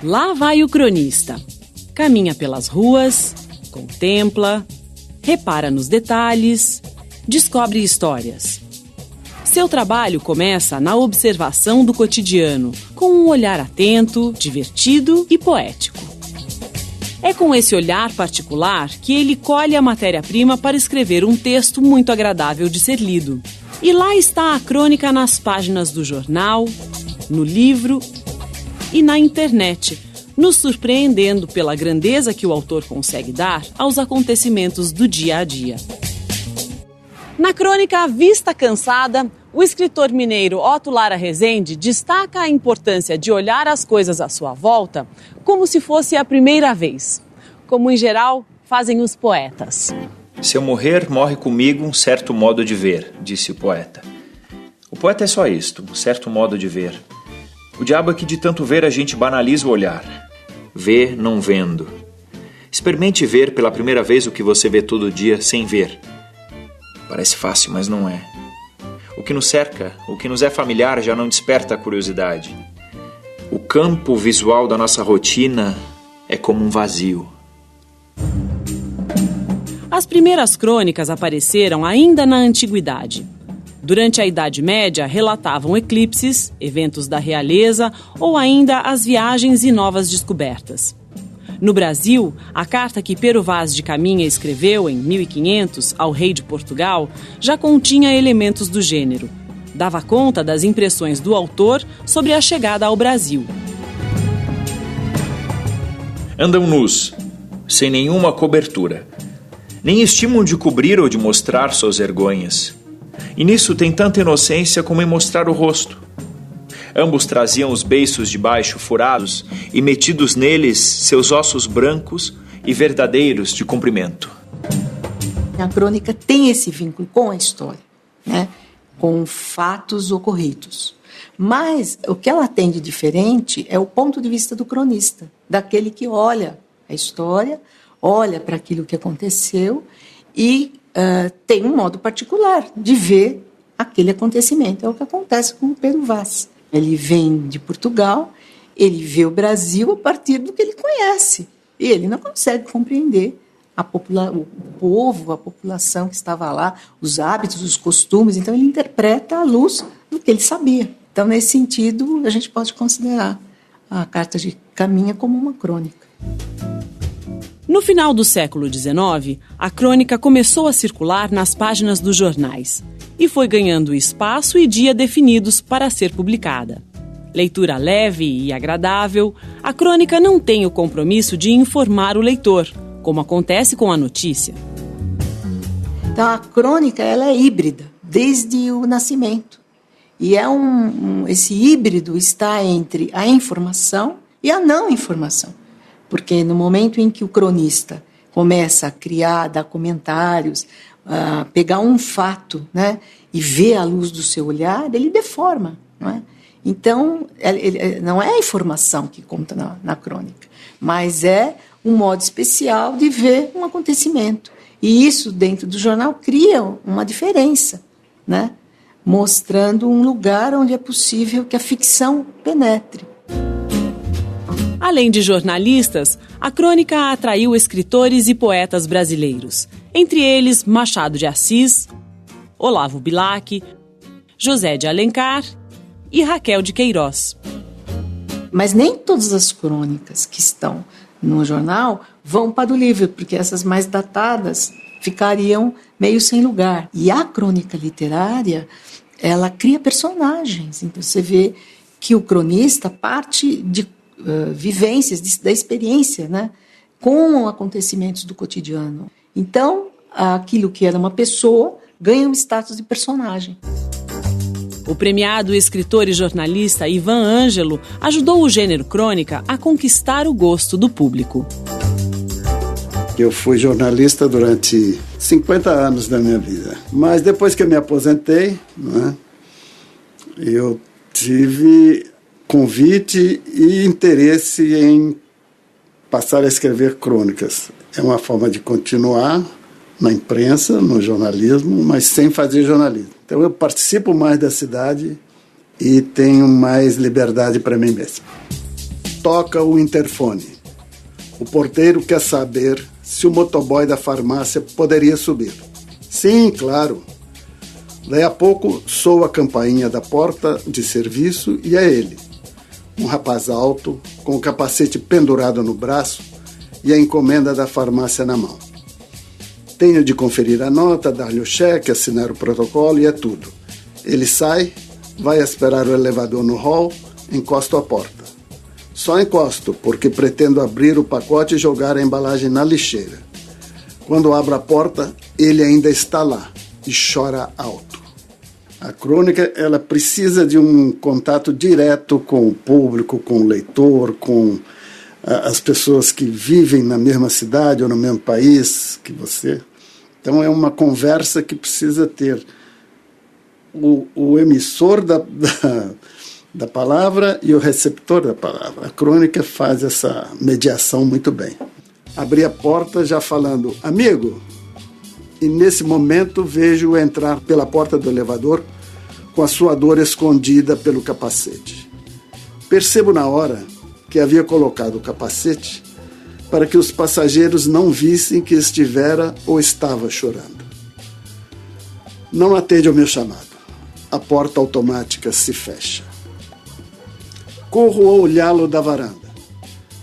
Lá vai o cronista. Caminha pelas ruas, contempla, repara nos detalhes, descobre histórias. Seu trabalho começa na observação do cotidiano, com um olhar atento, divertido e poético. É com esse olhar particular que ele colhe a matéria-prima para escrever um texto muito agradável de ser lido. E lá está a crônica nas páginas do jornal, no livro e na internet, nos surpreendendo pela grandeza que o autor consegue dar aos acontecimentos do dia a dia. Na crônica Vista Cansada, o escritor mineiro Otto Lara Rezende destaca a importância de olhar as coisas à sua volta como se fosse a primeira vez, como em geral fazem os poetas. Se eu morrer, morre comigo um certo modo de ver, disse o poeta. O poeta é só isto, um certo modo de ver. O diabo é que de tanto ver a gente banaliza o olhar. Vê não vendo. Experimente ver pela primeira vez o que você vê todo dia sem ver. Parece fácil, mas não é. O que nos cerca, o que nos é familiar já não desperta a curiosidade. O campo visual da nossa rotina é como um vazio. As primeiras crônicas apareceram ainda na antiguidade. Durante a Idade Média, relatavam eclipses, eventos da realeza ou ainda as viagens e novas descobertas. No Brasil, a carta que Pero Vaz de Caminha escreveu em 1500 ao rei de Portugal já continha elementos do gênero. Dava conta das impressões do autor sobre a chegada ao Brasil. Andam nus, sem nenhuma cobertura. Nem estimam de cobrir ou de mostrar suas vergonhas. E nisso tem tanta inocência como em mostrar o rosto. Ambos traziam os beiços de baixo furados e metidos neles seus ossos brancos e verdadeiros de comprimento. A crônica tem esse vínculo com a história, né? Com fatos ocorridos. Mas o que ela tem de diferente é o ponto de vista do cronista, daquele que olha a história, olha para aquilo que aconteceu e tem um modo particular de ver aquele acontecimento. É o que acontece com o Pero Vaz. Ele vem de Portugal, ele vê o Brasil a partir do que ele conhece. E ele não consegue compreender o povo, a população que estava lá, os hábitos, os costumes. Então, ele interpreta à luz do que ele sabia. Então, nesse sentido, a gente pode considerar a Carta de Caminha como uma crônica. No final do século XIX, a crônica começou a circular nas páginas dos jornais e foi ganhando espaço e dia definidos para ser publicada. Leitura leve e agradável, a crônica não tem o compromisso de informar o leitor, como acontece com a notícia. Então, a crônica ela é híbrida, desde o nascimento. E esse híbrido está entre a informação e a não informação. Porque no momento em que o cronista começa a criar, dar comentários, pegar um fato, né, e ver à luz do seu olhar, ele deforma. Não é? Então, não é a informação que conta na crônica, mas é um modo especial de ver um acontecimento. E isso, dentro do jornal, cria uma diferença, né, mostrando um lugar onde é possível que a ficção penetre. Além de jornalistas, a crônica atraiu escritores e poetas brasileiros, entre eles Machado de Assis, Olavo Bilac, José de Alencar e Raquel de Queiroz. Mas nem todas as crônicas que estão no jornal vão para o livro, porque essas mais datadas ficariam meio sem lugar. E a crônica literária, ela cria personagens. Então você vê que o cronista parte de vivências, da experiência, né, com acontecimentos do cotidiano. Então, aquilo que era uma pessoa ganha um status de personagem. O premiado escritor e jornalista Ivan Ângelo ajudou o gênero crônica a conquistar o gosto do público. Eu fui jornalista durante 50 anos da minha vida. Mas depois que eu me aposentei, né, eu tive convite e interesse em passar a escrever crônicas. É uma forma de continuar na imprensa, no jornalismo, mas sem fazer jornalismo. Então eu participo mais da cidade e tenho mais liberdade para mim mesmo. toca o interfone. O porteiro quer saber se o motoboy da farmácia poderia subir. Sim, claro. Daí a pouco soa a campainha da porta de serviço e é ele. Um rapaz alto, com o capacete pendurado no braço e a encomenda da farmácia na mão. Tenho de conferir a nota, dar-lhe o cheque, assinar o protocolo e é tudo. Ele sai, vai esperar o elevador no hall, encosto a porta. Só encosto, porque pretendo abrir o pacote e jogar a embalagem na lixeira. Quando abro a porta, ele ainda está lá e chora alto. A crônica, ela precisa de um contato direto com o público, com o leitor, com as pessoas que vivem na mesma cidade ou no mesmo país que você. Então é uma conversa que precisa ter o emissor da palavra e o receptor da palavra. A crônica faz essa mediação muito bem. Abri a porta já falando, amigo, e nesse momento vejo entrar pela porta do elevador com a sua dor escondida pelo capacete. Percebo na hora que havia colocado o capacete para que os passageiros não vissem que estivera ou estava chorando. Não atende ao meu chamado. A porta automática se fecha. Corro a olhá-lo da varanda.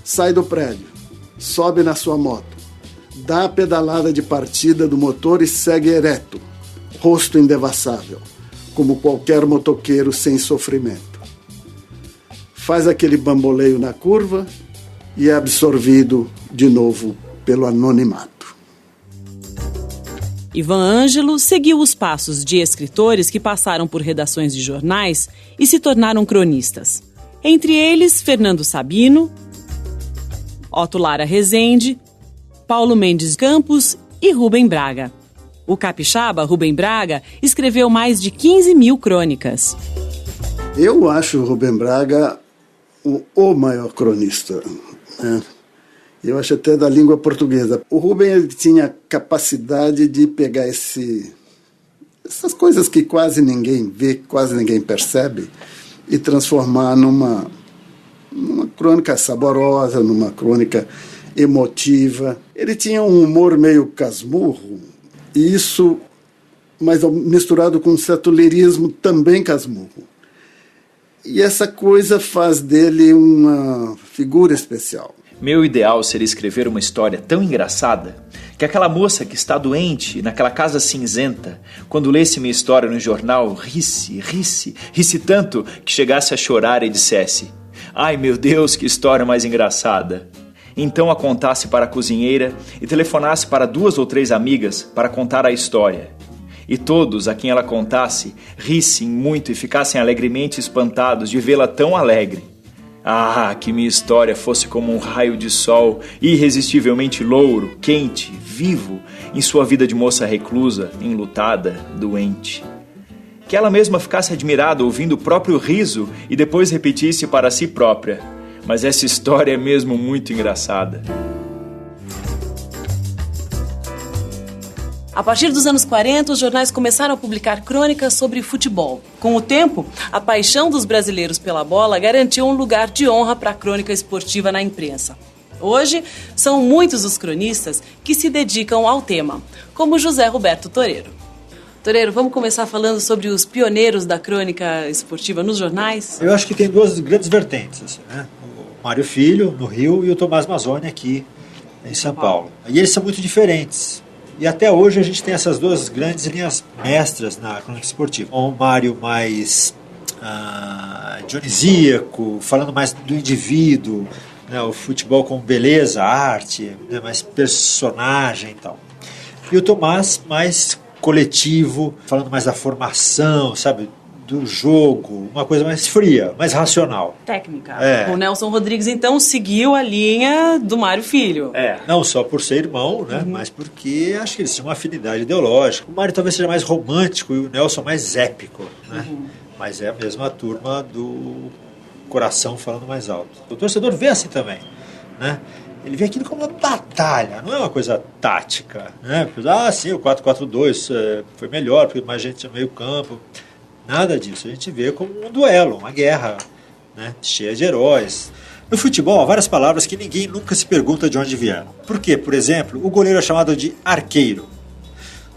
Sai do prédio, sobe na sua moto, dá a pedalada de partida do motor e segue ereto, rosto indevassável, como qualquer motoqueiro sem sofrimento. Faz aquele bamboleio na curva e é absorvido de novo pelo anonimato. Ivan Ângelo seguiu os passos de escritores que passaram por redações de jornais e se tornaram cronistas. Entre eles, Fernando Sabino, Otto Lara Rezende, Paulo Mendes Campos e Rubem Braga. O capixaba Rubem Braga escreveu mais de 15 mil crônicas. Eu acho o Rubem Braga o maior cronista, né? Eu acho até da língua portuguesa. O Rubem, ele tinha capacidade de pegar essas coisas que quase ninguém vê, quase ninguém percebe, e transformar numa crônica saborosa, numa crônica emotiva. Ele tinha um humor meio casmurro, e isso, mas misturado com um certo lirismo também casmurro. E essa coisa faz dele uma figura especial. Meu ideal seria escrever uma história tão engraçada que aquela moça que está doente naquela casa cinzenta, quando lesse minha história no jornal, risse tanto que chegasse a chorar e dissesse: ai meu Deus, que história mais engraçada. Então a contasse para a cozinheira e telefonasse para 2 ou 3 amigas para contar a história. E todos a quem ela contasse rissem muito e ficassem alegremente espantados de vê-la tão alegre. Ah, que minha história fosse como um raio de sol, irresistivelmente louro, quente, vivo, em sua vida de moça reclusa, enlutada, doente. Que ela mesma ficasse admirada ouvindo o próprio riso e depois repetisse para si própria: mas essa história é mesmo muito engraçada. A partir dos anos 40, os jornais começaram a publicar crônicas sobre futebol. Com o tempo, a paixão dos brasileiros pela bola garantiu um lugar de honra para a crônica esportiva na imprensa. Hoje, são muitos os cronistas que se dedicam ao tema, como José Roberto Toreiro. Toreiro, vamos começar falando sobre os pioneiros da crônica esportiva nos jornais? Eu acho que tem 2 grandes vertentes, assim, né? O Mário Filho, no Rio, e o Tomás Mazzoni aqui em São Paulo. E eles são muito diferentes. E até hoje a gente tem essas 2 grandes linhas mestras na crônica esportiva. O Mário mais dionisíaco, falando mais do indivíduo, né, o futebol com beleza, arte, né, mais personagem e tal. E o Tomás mais coletivo, falando mais da formação, sabe, do jogo, uma coisa mais fria, mais racional. Técnica. O Nelson Rodrigues, então, seguiu a linha do Mário Filho. Não só por ser irmão, né, mas porque acho que eles tinham uma afinidade ideológica. O Mário talvez seja mais romântico e o Nelson mais épico, né? Mas é a mesma turma do coração falando mais alto. O torcedor vê assim também, né? Ele vê aquilo como uma batalha, não é uma coisa tática, né? Sim, o 4-4-2 foi melhor, porque mais gente no meio campo. Nada disso, a gente vê como um duelo, uma guerra, né, cheia de heróis. No futebol, há várias palavras que ninguém nunca se pergunta de onde vieram. Por quê? Por exemplo, o goleiro é chamado de arqueiro.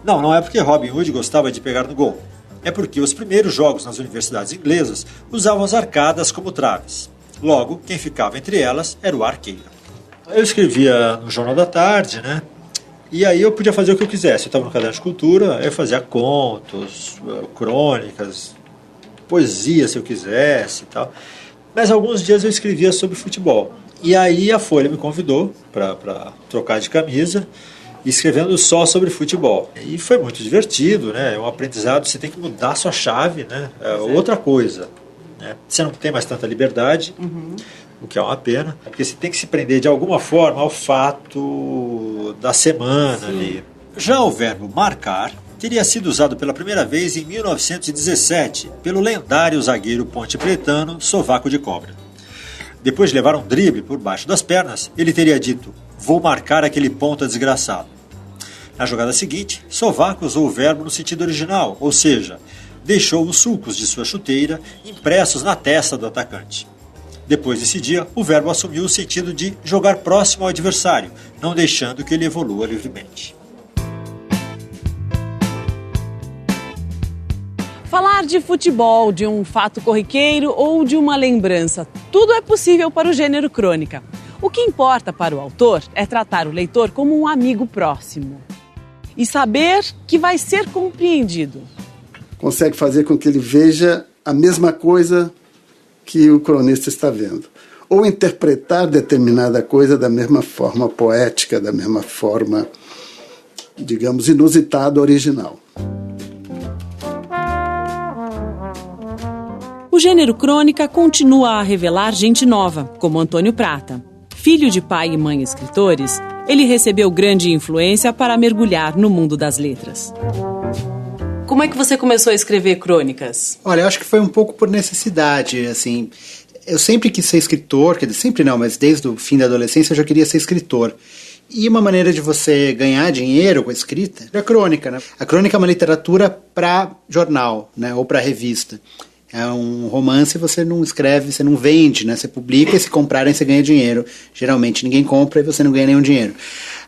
Não é porque Robin Hood gostava de pegar no gol. É porque os primeiros jogos nas universidades inglesas usavam as arcadas como traves. Logo, quem ficava entre elas era o arqueiro. Eu escrevia no Jornal da Tarde, né? E aí eu podia fazer o que eu quisesse. Eu estava no Caderno de Cultura, eu fazia contos, crônicas, poesia se eu quisesse e tal. Mas alguns dias eu escrevia sobre futebol. E aí a Folha me convidou para trocar de camisa, escrevendo só sobre futebol. E foi muito divertido, né? É um aprendizado, você tem que mudar a sua chave, né? É outra coisa, né? Você não tem mais tanta liberdade, o que é uma pena, porque você tem que se prender de alguma forma ao fato da semana ali. Já o verbo marcar teria sido usado pela primeira vez em 1917 pelo lendário zagueiro ponte-pretano Sovaco de Cobra. Depois de levar um drible por baixo das pernas, ele teria dito: "Vou marcar aquele ponta desgraçado". Na jogada seguinte, Sovaco usou o verbo no sentido original, ou seja, deixou os sulcos de sua chuteira impressos na testa do atacante. Depois desse dia, o verbo assumiu o sentido de jogar próximo ao adversário, não deixando que ele evolua livremente. Falar de futebol, de um fato corriqueiro ou de uma lembrança, tudo é possível para o gênero crônica. O que importa para o autor é tratar o leitor como um amigo próximo e saber que vai ser compreendido. Consegue fazer com que ele veja a mesma coisa que o cronista está vendo. Ou interpretar determinada coisa da mesma forma poética, da mesma forma, digamos, inusitada, original. O gênero crônica continua a revelar gente nova, como Antônio Prata. Filho de pai e mãe escritores, ele recebeu grande influência para mergulhar no mundo das letras. Como é que você começou a escrever crônicas? Olha, eu acho que foi um pouco por necessidade, assim. Eu sempre quis ser escritor, quer dizer, sempre não, mas desde o fim da adolescência eu já queria ser escritor. E uma maneira de você ganhar dinheiro com a escrita é a crônica, né? A crônica é uma literatura para jornal, né, ou para revista. É um romance, você não escreve, você não vende, né? Você publica e se comprarem você ganha dinheiro. Geralmente ninguém compra e você não ganha nenhum dinheiro.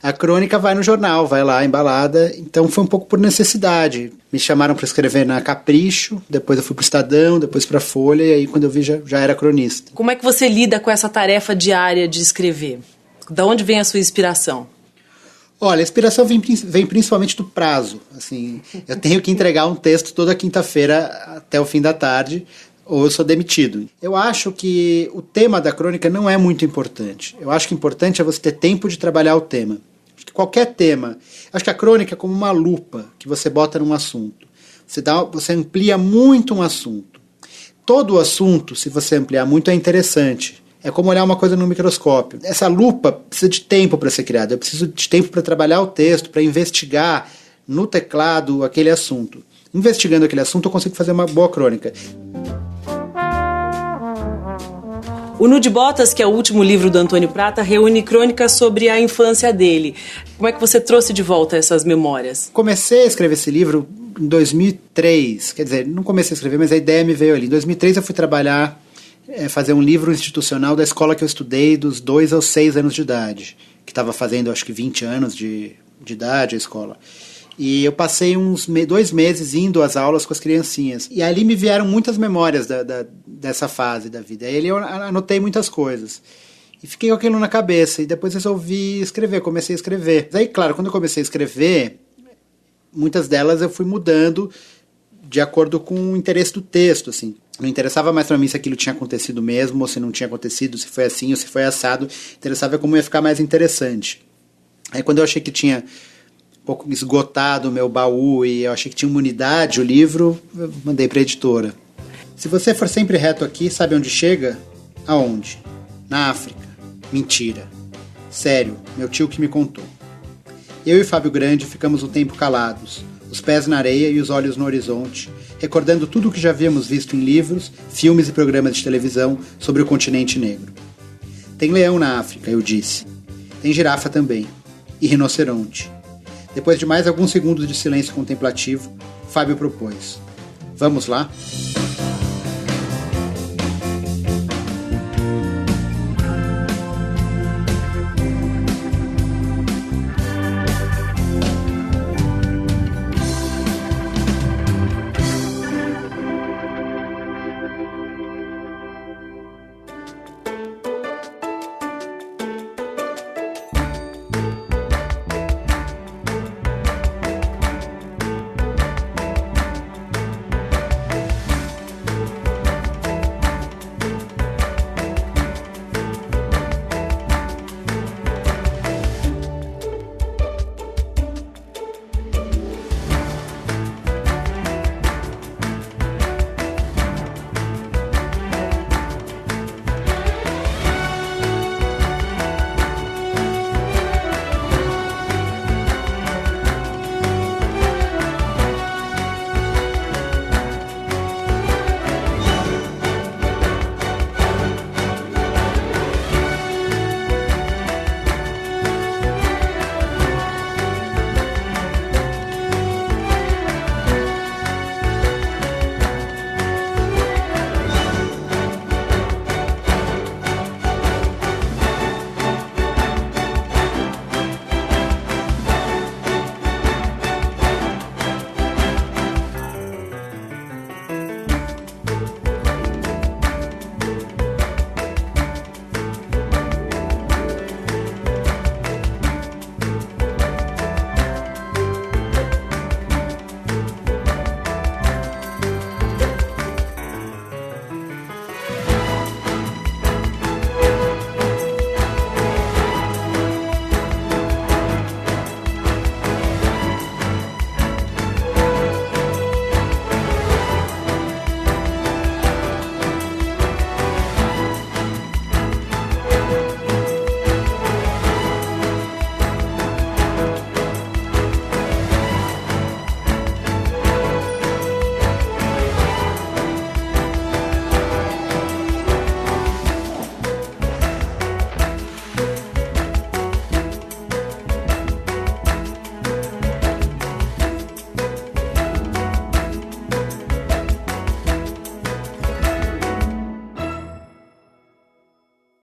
A crônica vai no jornal, vai lá embalada, então foi um pouco por necessidade. Me chamaram para escrever na Capricho, depois eu fui para o Estadão, depois para a Folha, e aí quando eu vi já era cronista. Como é que você lida com essa tarefa diária de escrever? Da onde vem a sua inspiração? Olha, a inspiração vem principalmente do prazo. Assim, eu tenho que entregar um texto toda quinta-feira até o fim da tarde, ou eu sou demitido. Eu acho que o tema da crônica não é muito importante. Eu acho que o importante é você ter tempo de trabalhar o tema. Acho que qualquer tema. Acho que a crônica é como uma lupa que você bota num assunto. Você amplia muito um assunto. Todo o assunto, se você ampliar muito, é interessante. É como olhar uma coisa no microscópio. Essa lupa precisa de tempo para ser criada. Eu preciso de tempo para trabalhar o texto, para investigar no teclado aquele assunto. Investigando aquele assunto, eu consigo fazer uma boa crônica. O Nu de Botas, que é o último livro do Antônio Prata, reúne crônicas sobre a infância dele. Como é que você trouxe de volta essas memórias? Comecei a escrever esse livro em 2003. Quer dizer, não comecei a escrever, mas a ideia me veio ali. Em 2003 eu fui trabalhar, fazer um livro institucional da escola que eu estudei dos 2 aos 6 anos de idade, que estava fazendo acho que 20 anos de idade a escola. E eu passei uns 2 meses indo às aulas com as criancinhas. E ali me vieram muitas memórias dessa fase da vida. Aí eu anotei muitas coisas. E fiquei com aquilo na cabeça. E depois resolvi escrever, comecei a escrever. Aí, claro, quando eu comecei a escrever, muitas delas eu fui mudando de acordo com o interesse do texto, assim. Não interessava mais para mim se aquilo tinha acontecido mesmo, ou se não tinha acontecido, se foi assim ou se foi assado. Interessava como ia ficar mais interessante. Aí quando eu achei que tinha um pouco esgotado o meu baú e eu achei que tinha uma unidade o livro, eu mandei para a editora. Se você for sempre reto aqui, sabe onde chega? Aonde? Na África. Mentira. Sério, meu tio que me contou. Eu e Fábio Grande ficamos um tempo calados, os pés na areia e os olhos no horizonte, recordando tudo o que já havíamos visto em livros, filmes e programas de televisão sobre o continente negro. Tem leão na África, eu disse. Tem girafa também. E rinoceronte. Depois de mais alguns segundos de silêncio contemplativo, Fábio propôs. Vamos lá?